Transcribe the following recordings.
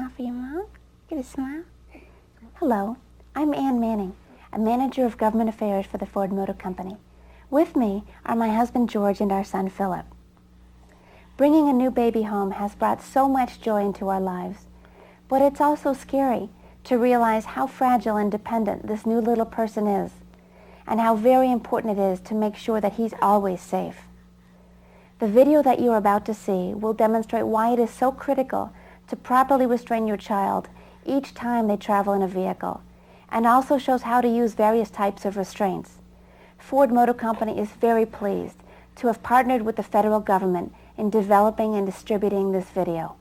smile for you, Mom. Get a smile. Hello, I'm Ann Manning, a manager of government affairs for the Ford Motor Company. With me are my husband George and our son Philip. Bringing a new baby home has brought so much joy into our lives, but it's also scary to realize how fragile and dependent this new little person is, and how very important it is to make sure that he's always safe. The video that you are about to see will demonstrate why it is so critical to properly restrain your child each time they travel in a vehicle, and also shows how to use various types of restraints. Ford Motor Company is very pleased to have partnered with the federal government in developing and distributing this video.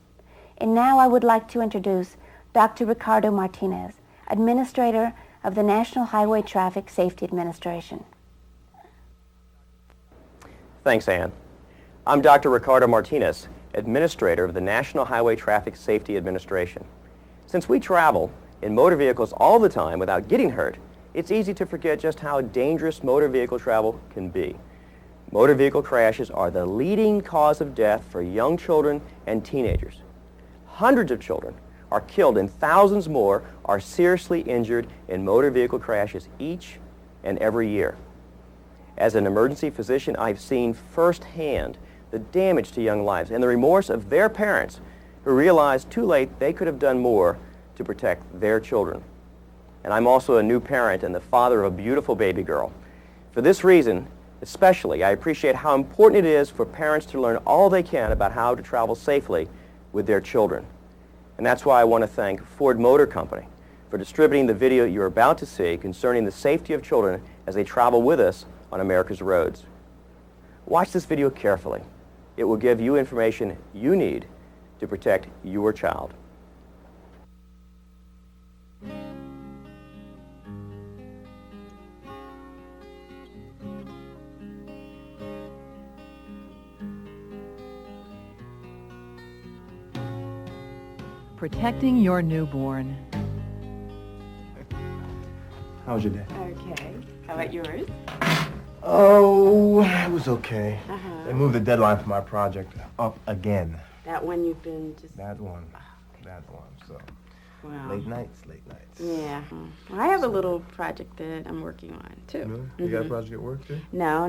And now I would like to introduce Dr. Ricardo Martinez, Administrator of the National Highway Traffic Safety Administration. Thanks, Ann. I'm Dr. Ricardo Martinez, Administrator of the National Highway Traffic Safety Administration. Since we travel in motor vehicles all the time without getting hurt, it's easy to forget just how dangerous motor vehicle travel can be. Motor vehicle crashes are the leading cause of death for young children and teenagers. Hundreds of children are killed and thousands more are seriously injured in motor vehicle crashes each and every year. As an emergency physician, I've seen firsthand the damage to young lives and the remorse of their parents who realized too late they could have done more to protect their children. And I'm also a new parent and the father of a beautiful baby girl. For this reason, especially, I appreciate how important it is for parents to learn all they can about how to travel safely with their children. And that's why I want to thank Ford Motor Company for distributing the video you're about to see concerning the safety of children as they travel with us on America's roads. Watch this video carefully. It will give you information you need to protect your child. Protecting your newborn. How was your day? Okay. How about yours? Oh, it was okay. Uh-huh. They moved the deadline for my project up again. That one you've been just... That one. Oh, okay. That one. So, Wow. late nights. Yeah. Well, I have a little project that I'm working on, too. Really? You got a project at work, too? No,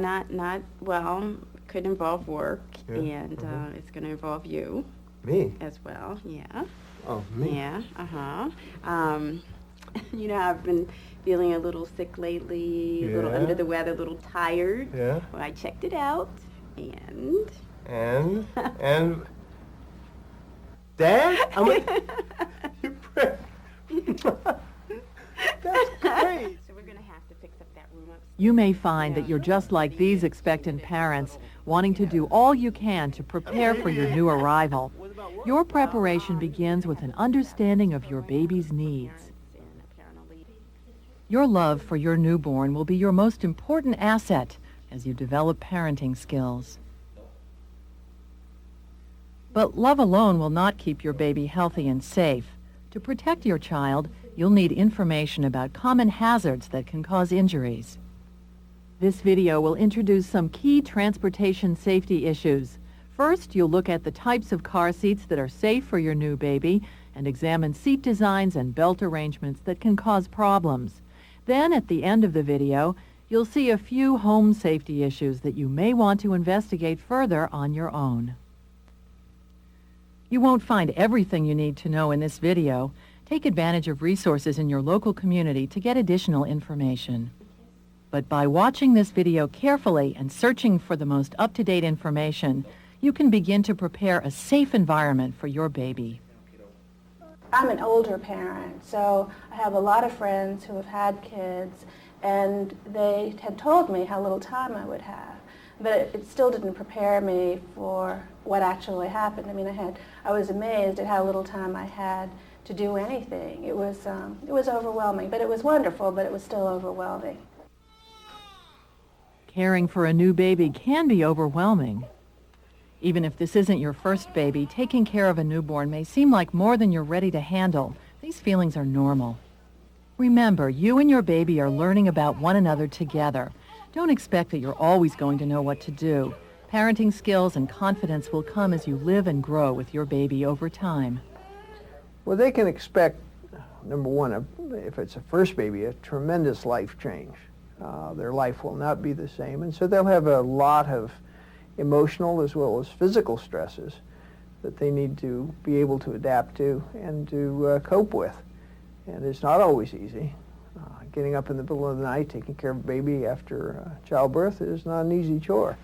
well, could involve work, Yeah. and it's going to involve you Me? as well, yeah. Oh, me? Yeah, you know, I've been feeling a little sick lately, a little Yeah. under the weather, a little tired. Yeah? Well, I checked it out, and... And? Dad? You prick. That's great. So we're going to have to fix up that room upstairs. You may find that you're just like these expectant parents, wanting to do all you can to prepare for your new arrival. Your preparation begins with an understanding of your baby's needs. Your love for your newborn will be your most important asset as you develop parenting skills. But love alone will not keep your baby healthy and safe. To protect your child, you'll need information about common hazards that can cause injuries. This video will introduce some key transportation safety issues. First, you'll look at the types of car seats that are safe for your new baby and examine seat designs and belt arrangements that can cause problems. Then, at the end of the video, you'll see a few home safety issues that you may want to investigate further on your own. You won't find everything you need to know in this video. Take advantage of resources in your local community to get additional information. But by watching this video carefully and searching for the most up-to-date information, you can begin to prepare a safe environment for your baby. I'm an older parent, so I have a lot of friends who have had kids, and they had told me how little time I would have. But it still didn't prepare me for what actually happened. I mean, I was amazed at how little time I had to do anything. It was overwhelming, but it was wonderful, but it was still overwhelming. Caring for a new baby can be overwhelming. Even if this isn't your first baby, taking care of a newborn may seem like more than you're ready to handle. These feelings are normal. Remember, you and your baby are learning about one another together. Don't expect that you're always going to know what to do. Parenting skills and confidence will come as you live and grow with your baby over time. Well, they can expect, number one, if it's a first baby, a tremendous life change. Their life will not be the same, and so they'll have a lot of emotional as well as physical stresses that they need to be able to adapt to and to cope with. And it's not always easy. Getting up in the middle of the night, taking care of a baby after childbirth is not an easy chore.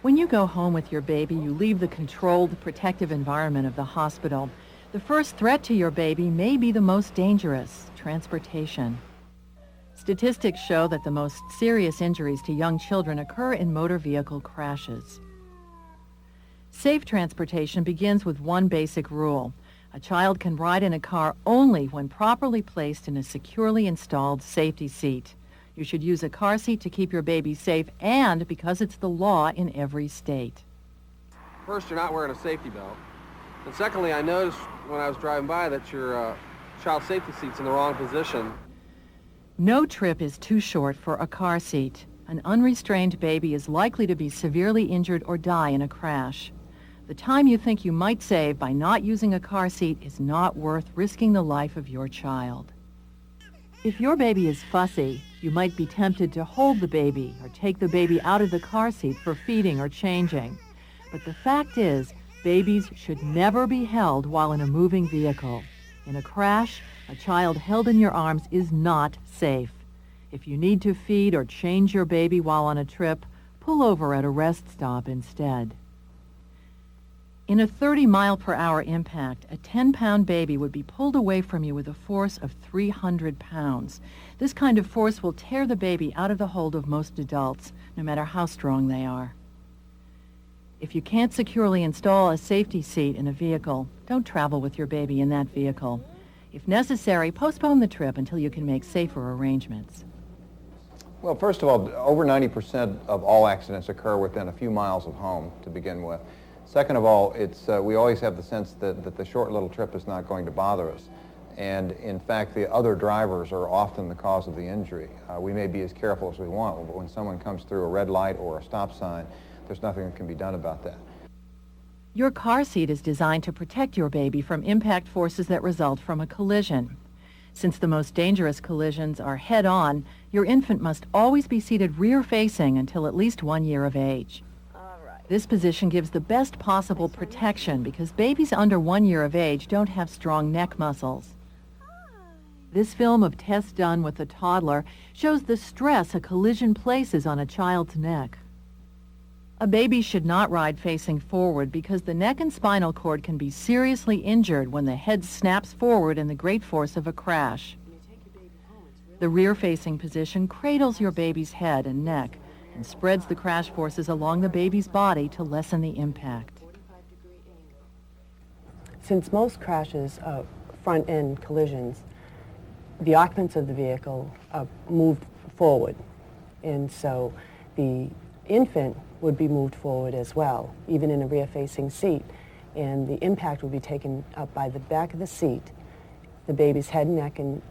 When you go home with your baby, you leave the controlled, protective environment of the hospital. The first threat to your baby may be the most dangerous: transportation. Statistics show that the most serious injuries to young children occur in motor vehicle crashes. Safe transportation begins with one basic rule. A child can ride in a car only when properly placed in a securely installed safety seat. You should use a car seat to keep your baby safe and because it's the law in every state. First, you're not wearing a safety belt. And secondly, I noticed when I was driving by that your child safety seat's in the wrong position. No trip is too short for a car seat. An unrestrained baby is likely to be severely injured or die in a crash. The time you think you might save by not using a car seat is not worth risking the life of your child. If your baby is fussy, you might be tempted to hold the baby or take the baby out of the car seat for feeding or changing. But the fact is, babies should never be held while in a moving vehicle. In a crash, a child held in your arms is not safe. If you need to feed or change your baby while on a trip, pull over at a rest stop instead. In a 30-mile-per-hour impact, a 10-pound baby would be pulled away from you with a force of 300 pounds. This kind of force will tear the baby out of the hold of most adults, no matter how strong they are. If you can't securely install a safety seat in a vehicle, don't travel with your baby in that vehicle. If necessary, postpone the trip until you can make safer arrangements. Well, first of all, over 90% of all accidents occur within a few miles of home to begin with. Second of all, we always have the sense that the short little trip is not going to bother us. And in fact, the other drivers are often the cause of the injury. We may be as careful as we want, but when someone comes through a red light or a stop sign, there's nothing that can be done about that. Your car seat is designed to protect your baby from impact forces that result from a collision. Since the most dangerous collisions are head-on, your infant must always be seated rear-facing until at least 1 year of age. This position gives the best possible protection because babies under 1 year of age don't have strong neck muscles. This film of tests done with a toddler shows the stress a collision places on a child's neck. A baby should not ride facing forward because the neck and spinal cord can be seriously injured when the head snaps forward in the great force of a crash. The rear-facing position cradles your baby's head and neck and spreads the crash forces along the baby's body to lessen the impact. Since most crashes are front-end collisions, the occupants of the vehicle are moved forward, and so the infant would be moved forward as well, even in a rear-facing seat, and the impact would be taken up by the back of the seat. The baby's head, neck, and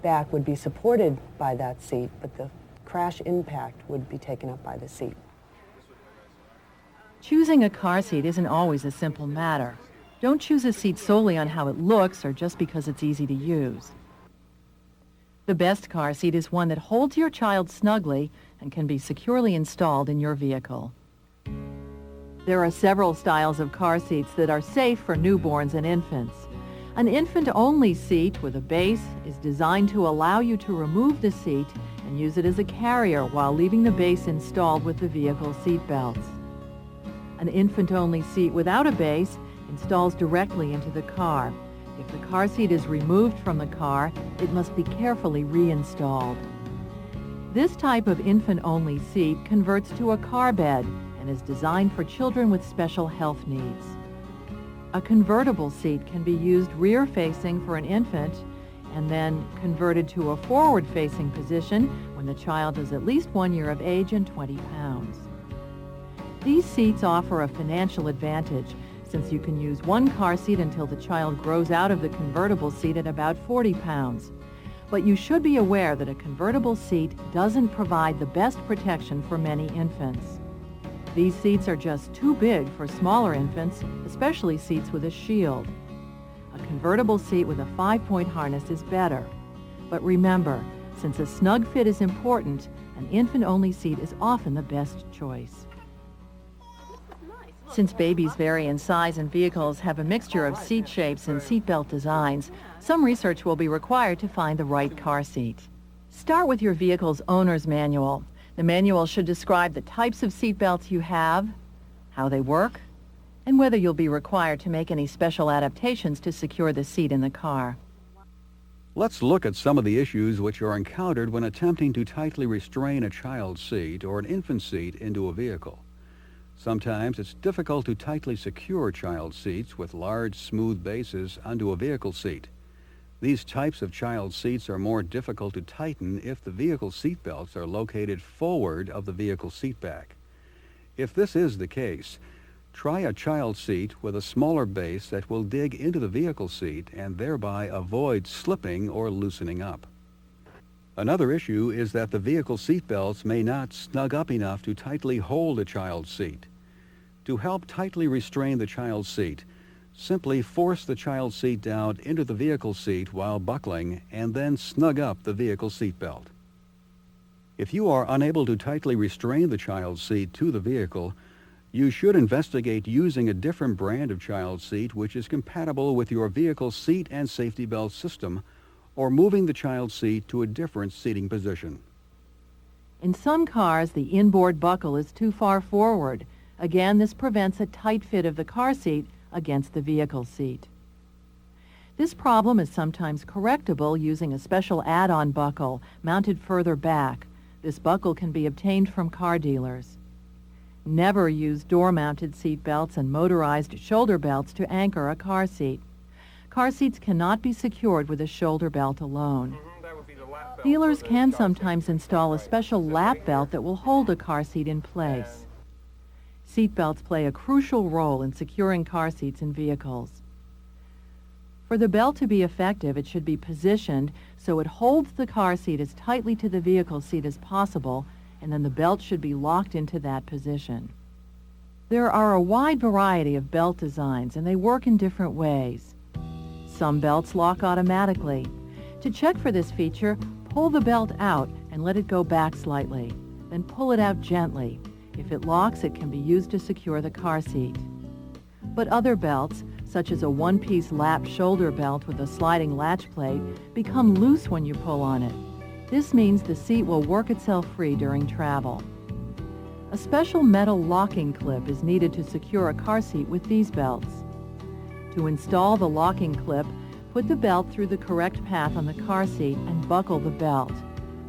back would be supported by that seat, but the crash impact would be taken up by the seat. Choosing a car seat isn't always a simple matter. Don't choose a seat solely on how it looks or just because it's easy to use. The best car seat is one that holds your child snugly and can be securely installed in your vehicle. There are several styles of car seats that are safe for newborns and infants. An infant-only seat with a base is designed to allow you to remove the seat and use it as a carrier while leaving the base installed with the vehicle seat belts. An infant-only seat without a base installs directly into the car. If the car seat is removed from the car, it must be carefully reinstalled. This type of infant-only seat converts to a car bed and is designed for children with special health needs. A convertible seat can be used rear-facing for an infant and then converted to a forward-facing position when the child is at least 1 year of age and 20 pounds. These seats offer a financial advantage since you can use one car seat until the child grows out of the convertible seat at about 40 pounds. But you should be aware that a convertible seat doesn't provide the best protection for many infants. These seats are just too big for smaller infants, especially seats with a shield. A convertible seat with a 5-point harness is better. But remember, since a snug fit is important, an infant-only seat is often the best choice. Since babies vary in size and vehicles have a mixture of seat shapes and seatbelt designs, some research will be required to find the right car seat. Start with your vehicle's owner's manual. The manual should describe the types of seat belts you have, how they work, and whether you'll be required to make any special adaptations to secure the seat in the car. Let's look at some of the issues which are encountered when attempting to tightly restrain a child's seat or an infant seat into a vehicle. Sometimes it's difficult to tightly secure child seats with large, smooth bases onto a vehicle seat. These types of child seats are more difficult to tighten if the vehicle seat belts are located forward of the vehicle seat back. If this is the case, try a child seat with a smaller base that will dig into the vehicle seat and thereby avoid slipping or loosening up. Another issue is that the vehicle seat belts may not snug up enough to tightly hold a child's seat. To help tightly restrain the child's seat, simply force the child's seat down into the vehicle seat while buckling and then snug up the vehicle seat belt. If you are unable to tightly restrain the child's seat to the vehicle, you should investigate using a different brand of child seat which is compatible with your vehicle's seat and safety belt system, or moving the child's seat to a different seating position. In some cars, the inboard buckle is too far forward. Again, this prevents a tight fit of the car seat against the vehicle seat. This problem is sometimes correctable using a special add-on buckle mounted further back. This buckle can be obtained from car dealers. Never use door-mounted seat belts and motorized shoulder belts to anchor a car seat. Car seats cannot be secured with a shoulder belt alone. Dealers can sometimes install a special lap belt that will hold a car seat in place. Seat belts play a crucial role in securing car seats in vehicles. For the belt to be effective, it should be positioned so it holds the car seat as tightly to the vehicle seat as possible, and then the belt should be locked into that position. There are a wide variety of belt designs, and they work in different ways. Some belts lock automatically. To check for this feature, pull the belt out and let it go back slightly. Then pull it out gently. If it locks, it can be used to secure the car seat. But other belts, such as a one-piece lap shoulder belt with a sliding latch plate, become loose when you pull on it. This means the seat will work itself free during travel. A special metal locking clip is needed to secure a car seat with these belts. To install the locking clip, put the belt through the correct path on the car seat and buckle the belt.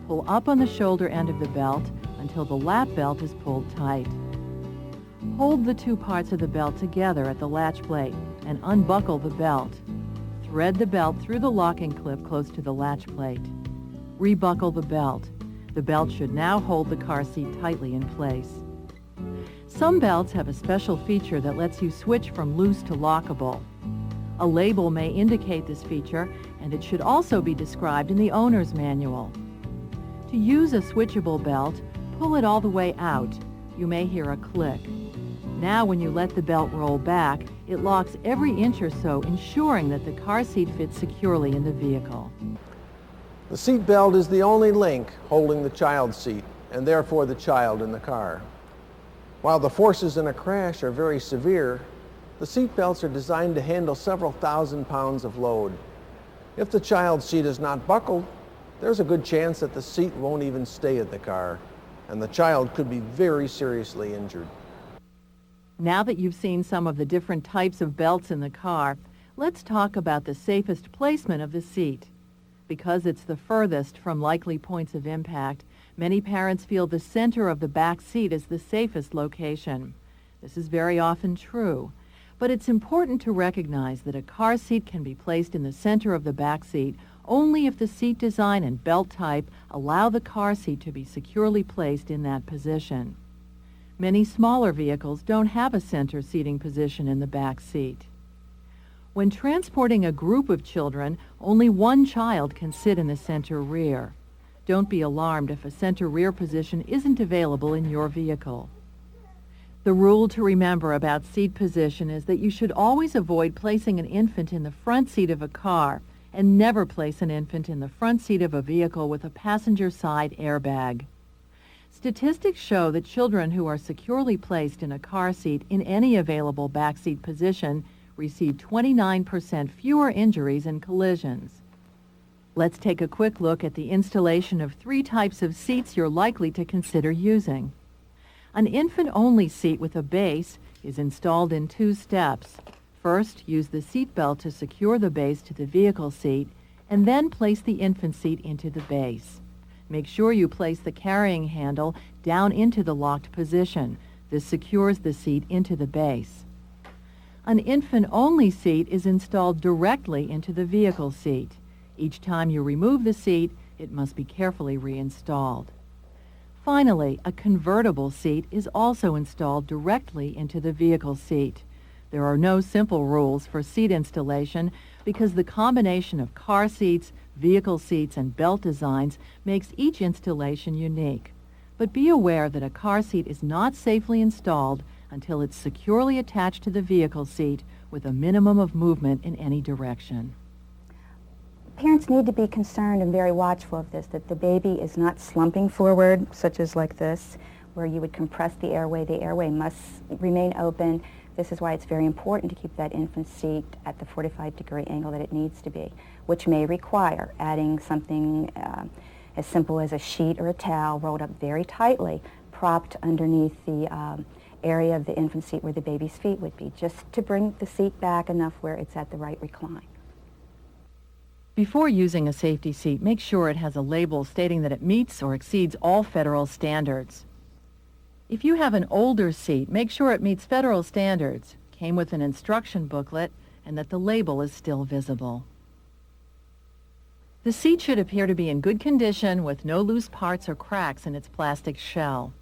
Pull up on the shoulder end of the belt until the lap belt is pulled tight. Hold the two parts of the belt together at the latch plate and unbuckle the belt. Thread the belt through the locking clip close to the latch plate. Rebuckle the belt. The belt should now hold the car seat tightly in place. Some belts have a special feature that lets you switch from loose to lockable. A label may indicate this feature, and it should also be described in the owner's manual. To use a switchable belt, pull it all the way out. You may hear a click. Now when you let the belt roll back, it locks every inch or so, ensuring that the car seat fits securely in the vehicle. The seat belt is the only link holding the child's seat, and therefore the child in the car. While the forces in a crash are very severe, the seat belts are designed to handle several thousand pounds of load. If the child's seat is not buckled, there's a good chance that the seat won't even stay in the car, and the child could be very seriously injured. Now that you've seen some of the different types of belts in the car, let's talk about the safest placement of the seat. Because it's the furthest from likely points of impact, many parents feel the center of the back seat is the safest location. This is very often true, but it's important to recognize that a car seat can be placed in the center of the back seat only if the seat design and belt type allow the car seat to be securely placed in that position. Many smaller vehicles don't have a center seating position in the back seat. When transporting a group of children, only one child can sit in the center rear. Don't be alarmed if a center rear position isn't available in your vehicle. The rule to remember about seat position is that you should always avoid placing an infant in the front seat of a car and never place an infant in the front seat of a vehicle with a passenger side airbag. Statistics show that children who are securely placed in a car seat in any available backseat position receive 29% fewer injuries in collisions. Let's take a quick look at the installation of 3 types of seats you're likely to consider using. An infant-only seat with a base is installed in 2 steps. First, use the seat belt to secure the base to the vehicle seat, and then place the infant seat into the base. Make sure you place the carrying handle down into the locked position. This secures the seat into the base. An infant-only seat is installed directly into the vehicle seat. Each time you remove the seat, it must be carefully reinstalled. Finally, a convertible seat is also installed directly into the vehicle seat. There are no simple rules for seat installation because the combination of car seats, vehicle seats, and belt designs makes each installation unique. But be aware that a car seat is not safely installed until it's securely attached to the vehicle seat with a minimum of movement in any direction. Parents need to be concerned and very watchful of this, that the baby is not slumping forward, such as like this, where you would compress the airway. The airway must remain open. This is why it's very important to keep that infant seat at the 45-degree angle that it needs to be, which may require adding something as simple as a sheet or a towel rolled up very tightly, propped underneath the area of the infant seat where the baby's feet would be, just to bring the seat back enough where it's at the right recline. Before using a safety seat, make sure it has a label stating that it meets or exceeds all federal standards. If you have an older seat, make sure it meets federal standards, came with an instruction booklet, and that the label is still visible. The seat should appear to be in good condition with no loose parts or cracks in its plastic shell.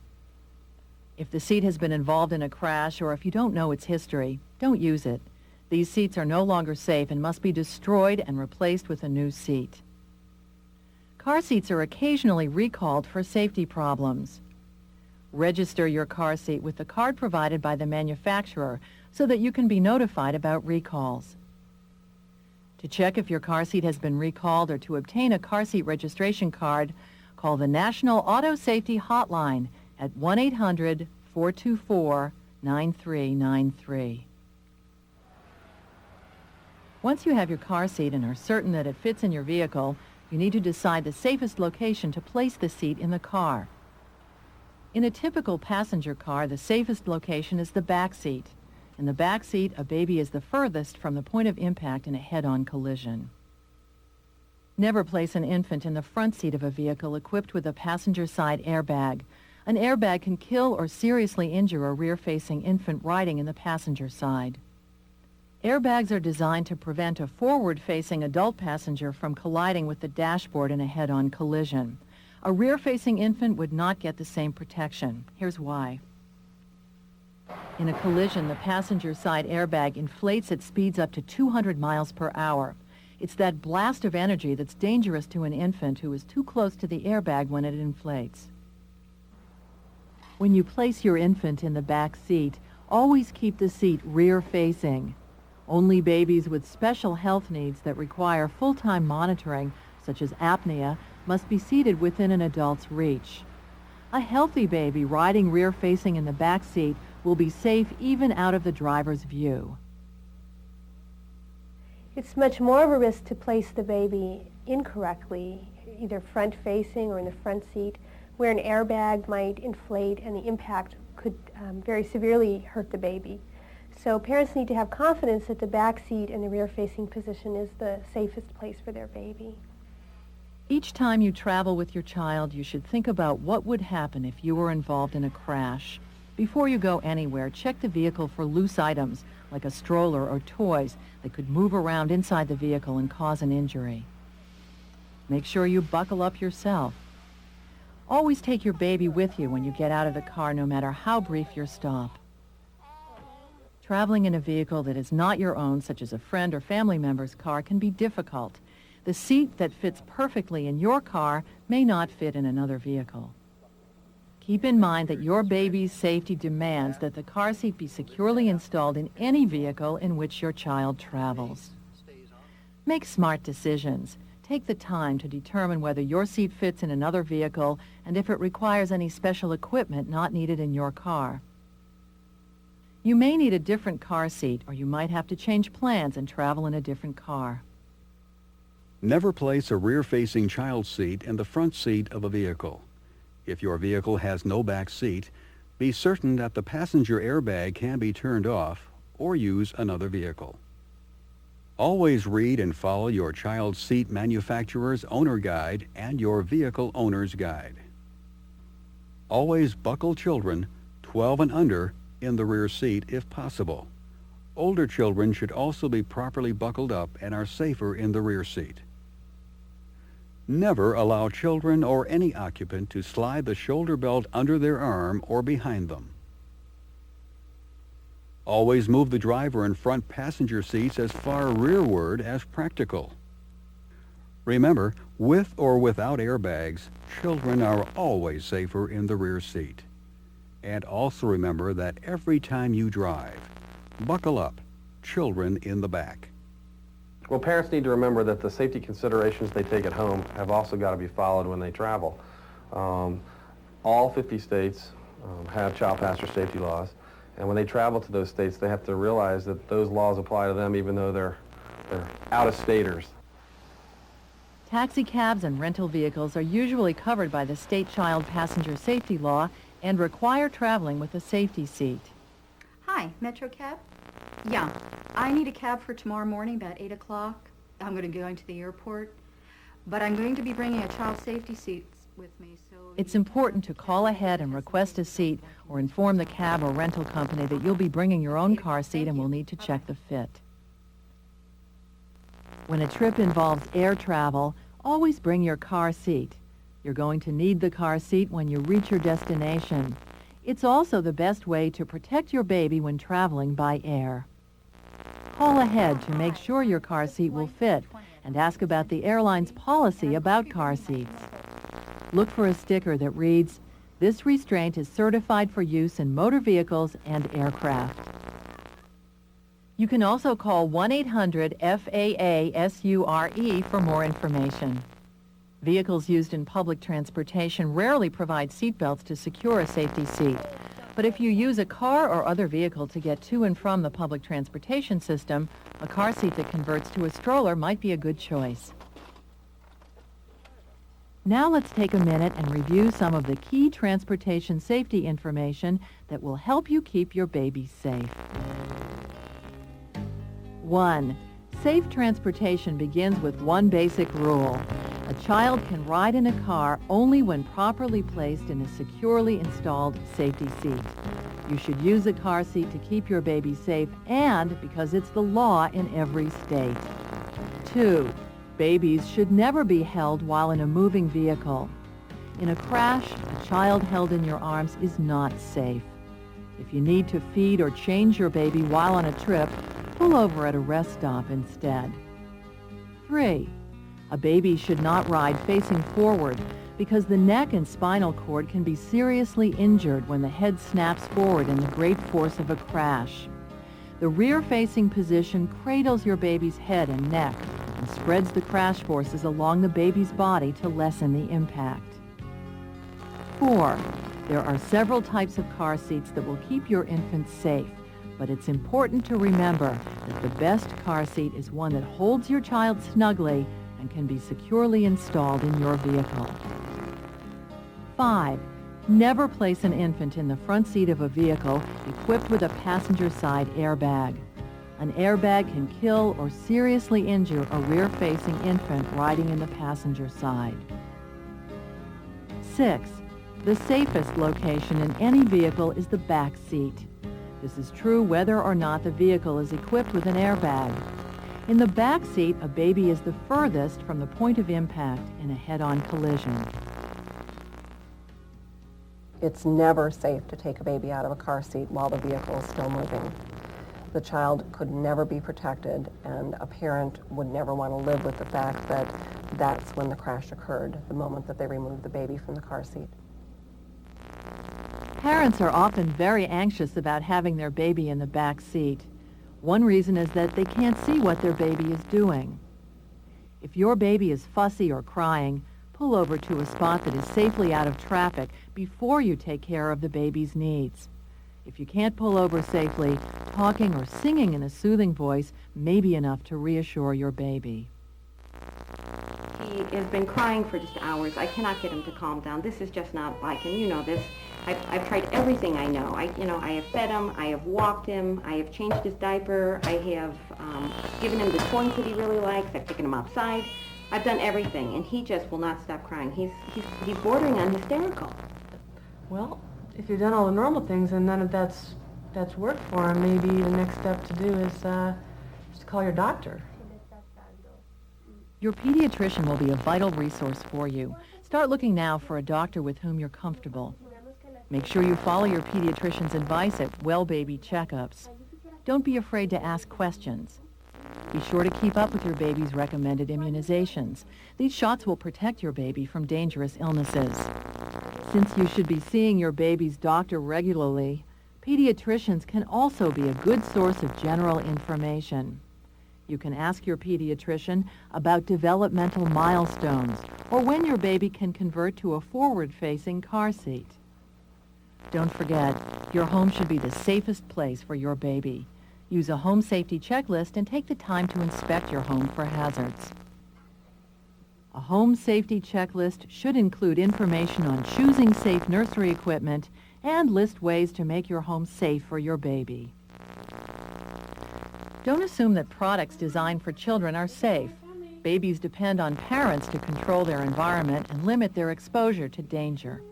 If the seat has been involved in a crash or if you don't know its history, don't use it. These seats are no longer safe and must be destroyed and replaced with a new seat. Car seats are occasionally recalled for safety problems. Register your car seat with the card provided by the manufacturer so that you can be notified about recalls. To check if your car seat has been recalled or to obtain a car seat registration card, call the National Auto Safety Hotline at 1-800-424-9393. Once you have your car seat and are certain that it fits in your vehicle, you need to decide the safest location to place the seat in the car. In a typical passenger car, the safest location is the back seat. In the back seat, a baby is the furthest from the point of impact in a head-on collision. Never place an infant in the front seat of a vehicle equipped with a passenger side airbag. An airbag can kill or seriously injure a rear-facing infant riding in the passenger side. Airbags are designed to prevent a forward-facing adult passenger from colliding with the dashboard in a head-on collision. A rear-facing infant would not get the same protection. Here's why. In a collision, the passenger side airbag inflates at speeds up to 200 miles per hour. It's that blast of energy that's dangerous to an infant who is too close to the airbag when it inflates. When you place your infant in the back seat, always keep the seat rear-facing. Only babies with special health needs that require full-time monitoring, such as apnea, must be seated within an adult's reach. A healthy baby riding rear-facing in the back seat will be safe even out of the driver's view. It's much more of a risk to place the baby incorrectly, either front-facing or in the front seat, where an airbag might inflate and the impact could very severely hurt the baby. So parents need to have confidence that the back seat and the rear-facing position is the safest place for their baby. Each time you travel with your child, you should think about what would happen if you were involved in a crash. Before you go anywhere, check the vehicle for loose items, like a stroller or toys, that could move around inside the vehicle and cause an injury. Make sure you buckle up yourself. Always take your baby with you when you get out of the car, no matter how brief your stop. Traveling in a vehicle that is not your own, such as a friend or family member's car, can be difficult. The seat that fits perfectly in your car may not fit in another vehicle. Keep in mind that your baby's safety demands that the car seat be securely installed in any vehicle in which your child travels. Make smart decisions. Take the time to determine whether your seat fits in another vehicle and if it requires any special equipment not needed in your car. You may need a different car seat, or you might have to change plans and travel in a different car. Never place a rear-facing child seat in the front seat of a vehicle. If your vehicle has no back seat, be certain that the passenger airbag can be turned off or use another vehicle. Always read and follow your child's seat manufacturer's owner guide and your vehicle owner's guide. Always buckle children 12 and under in the rear seat if possible. Older children should also be properly buckled up and are safer in the rear seat. Never allow children or any occupant to slide the shoulder belt under their arm or behind them. Always move the driver and front passenger seats as far rearward as practical. Remember, with or without airbags, children are always safer in the rear seat. And also remember that every time you drive, buckle up, children in the back. Well, parents need to remember that the safety considerations they take at home have also got to be followed when they travel. All 50 states have child passenger safety laws, and when they travel to those states, they have to realize that those laws apply to them even though they're out-of-staters. Taxi cabs and rental vehicles are usually covered by the state child passenger safety law and require traveling with a safety seat. Hi, Metro Cab? Yeah, I need a cab for tomorrow morning about 8 o'clock. I'm going to be going to the airport, but I'm going to be bringing a child safety seat with me, so... It's important to call ahead and request a seat or inform the cab or rental company that you'll be bringing your own car seat and will need to check the fit. When a trip involves air travel, always bring your car seat. You're going to need the car seat when you reach your destination. It's also the best way to protect your baby when traveling by air. Call ahead to make sure your car seat will fit and ask about the airline's policy about car seats. Look for a sticker that reads, "This restraint is certified for use in motor vehicles and aircraft." You can also call 1-800-FAA-SURE for more information. Vehicles used in public transportation rarely provide seat belts to secure a safety seat. But if you use a car or other vehicle to get to and from the public transportation system, a car seat that converts to a stroller might be a good choice. Now let's take a minute and review some of the key transportation safety information that will help you keep your baby safe. 1. Safe transportation begins with one basic rule. A child can ride in a car only when properly placed in a securely installed safety seat. You should use a car seat to keep your baby safe and because it's the law in every state. 2. Babies should never be held while in a moving vehicle. In a crash, a child held in your arms is not safe. If you need to feed or change your baby while on a trip, pull over at a rest stop instead. 3. A baby should not ride facing forward because the neck and spinal cord can be seriously injured when the head snaps forward in the great force of a crash. The rear-facing position cradles your baby's head and neck and spreads the crash forces along the baby's body to lessen the impact. 4. There are several types of car seats that will keep your infant safe, but it's important to remember that the best car seat is one that holds your child snugly and can be securely installed in your vehicle. 5. Never place an infant in the front seat of a vehicle equipped with a passenger side airbag. An airbag can kill or seriously injure a rear-facing infant riding in the passenger side. 6. The safest location in any vehicle is the back seat. This is true whether or not the vehicle is equipped with an airbag. In the back seat, a baby is the furthest from the point of impact in a head-on collision. It's never safe to take a baby out of a car seat while the vehicle is still moving. The child could never be protected, and a parent would never want to live with the fact that that's when the crash occurred, the moment that they removed the baby from the car seat. Parents are often very anxious about having their baby in the back seat. One reason is that they can't see what their baby is doing. If your baby is fussy or crying, pull over to a spot that is safely out of traffic before you take care of the baby's needs. If you can't pull over safely, talking or singing in a soothing voice may be enough to reassure your baby. He has been crying for just hours. I cannot get him to calm down. This is just not like him. You know this. I've tried everything I know. I have fed him. I have walked him. I have changed his diaper. I have given him the toys that he really likes. I've taken him outside. I've done everything, and he just will not stop crying. He's bordering on hysterical. Well, if you've done all the normal things and none of that's worked for him, maybe the next step to do is to call your doctor. Your pediatrician will be a vital resource for you. Start looking now for a doctor with whom you're comfortable. Make sure you follow your pediatrician's advice at well-baby checkups. Don't be afraid to ask questions. Be sure to keep up with your baby's recommended immunizations. These shots will protect your baby from dangerous illnesses. Since you should be seeing your baby's doctor regularly, pediatricians can also be a good source of general information. You can ask your pediatrician about developmental milestones or when your baby can convert to a forward-facing car seat. Don't forget, your home should be the safest place for your baby. Use a home safety checklist and take the time to inspect your home for hazards. A home safety checklist should include information on choosing safe nursery equipment and list ways to make your home safe for your baby. Don't assume that products designed for children are safe. Babies depend on parents to control their environment and limit their exposure to danger.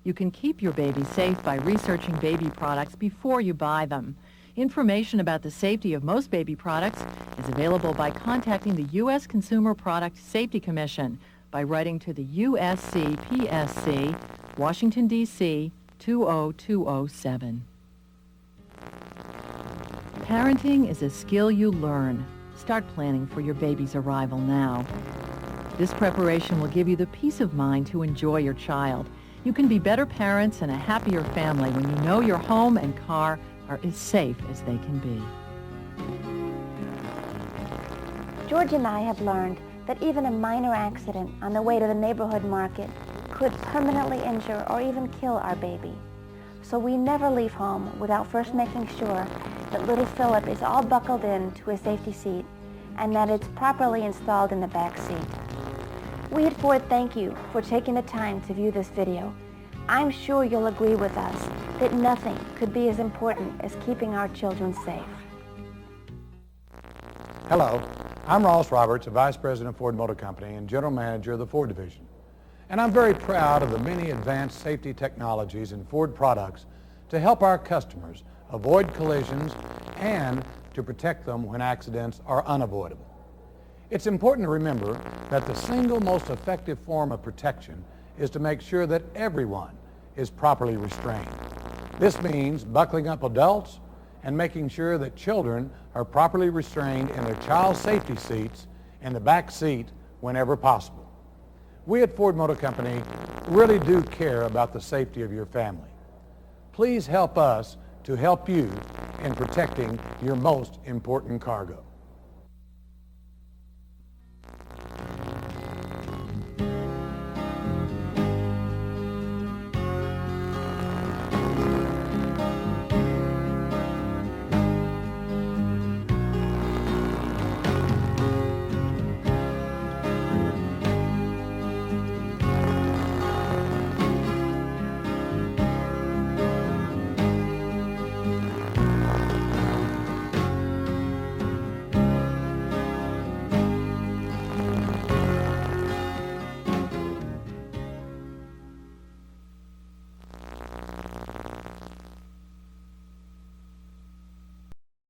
You can keep your baby safe by researching baby products before you buy them. Information about the safety of most baby products is available by contacting the U.S. Consumer Product Safety Commission by writing to the USCPSC, Washington, D.C. 20207. Parenting is a skill you learn. Start planning for your baby's arrival now. This preparation will give you the peace of mind to enjoy your child. You can be better parents and a happier family when you know your home and car are as safe as they can be. George and I have learned that even a minor accident on the way to the neighborhood market could permanently injure or even kill our baby. So we never leave home without first making sure that little Philip is all buckled in to a safety seat and that it's properly installed in the back seat. We at Ford thank you for taking the time to view this video. I'm sure you'll agree with us that nothing could be as important as keeping our children safe. Hello, I'm Ross Roberts, Vice President of Ford Motor Company and General Manager of the Ford Division. And I'm very proud of the many advanced safety technologies in Ford products to help our customers avoid collisions and to protect them when accidents are unavoidable. It's important to remember that the single most effective form of protection is to make sure that everyone is properly restrained. This means buckling up adults and making sure that children are properly restrained in their child safety seats in the back seat whenever possible. We at Ford Motor Company really do care about the safety of your family. Please help us to help you in protecting your most important cargo.